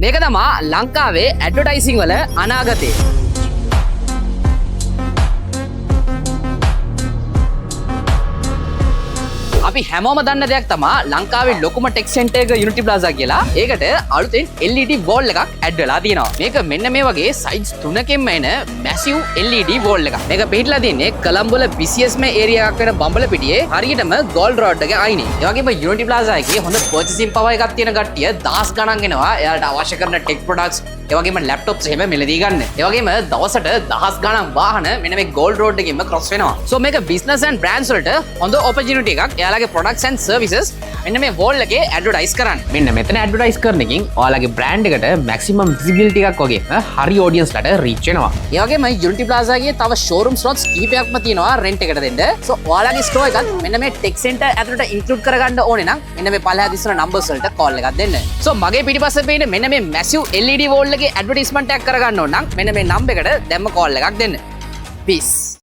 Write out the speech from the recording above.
මේක තමා ලංකාවේ ඇඩ්වර්ටයිසිං වල අනාගතය. අපි හැමෝම දන්න දෙයක් තමා ලංකාවේ ලොකුම ටෙක් සෙන්ටර් එක යුනිටි ප්ලාසා කියලා. ඒකට අලුතෙන් LED වෝල් එකක් ඇඩ් වෙලා තියෙනවා. මේක මෙන්න මේ වගේ සයිඩ්ස් තුනකින්ම එන මැසිව් LED වෝල් එකක්. මේක පිටලා තියෙන්නේ කොළඹ වල BCSම ඒරියා එකක් වෙන බම්බලපිටියේ හරියටම ගෝල්ඩ් රෝඩ් එකේ අයිනේ. ඒ වගේම යුනිටි ප්ලාසා එකේ හොඳ පර්චේසින් පවර් එකක් තියෙන කට්ටිය දහස් ගණන් එනවා. එයාලට අවශ්‍ය කරන ටෙක් ප්‍රොඩක්ට්ස් ඒ වගේම ලැප්ටොප්ස් එහෙම මිලදී ගන්න. ඒ වගේම දවසට දහස් ගණන් වාහන මෙන්න මේ ගෝල්ඩ් රෝඩ් එකෙන්ම ක්‍රොස් වෙනවා. සෝ මේක බිස්නස් ඇන්ඩ් බ්‍රෑන්ඩ්ස් වලට හොඳ ඔපචුනිටි එකක්. එයාලගේ products and services මෙන්න මේ වෝල් එකේ ඇඩ්වර්ටයිස් කරන්න. මෙන්න මෙතන ඇඩ්වර්ටයිස් කරන එකකින් ඔයාලගේ බ්‍රෑන්ඩ් එකට මැක්සිමම් විසිබිලිටි එකක් වගේ හරි ඔඩියන්ස් ලට රීච් වෙනවා. ඒ වගේම යුනිටි ප්ලාසා එකේ තව ෂෝරූම් ස්ලොට්ස් කිහිපයක්ම තියෙනවා රෙන්ට් එකට දෙන්න. සෝ ඔයාලගේ ස්ටෝර් එකත් මෙන්න මේ ටෙක් සෙන්ටර් ඇතුළට ඉන්ක්ලූඩ් කරගන්න ඕනේ නම් මෙන්න මේ පළහැදිස් වන නම්බර්ස් වලට කෝල් එකක් දෙන්න. සෝ මගේ පිටිපස්සේ පේන මෙන්න මේ මැසිව් LED වෝල් එකේ ඇඩ්වර්ටයිස්මන්ට් එකක් කරගන්න ඕන නම් මෙන්න මේ නම්බර් එකට දැම්ම කෝල් එකක් දෙන්න. Peace.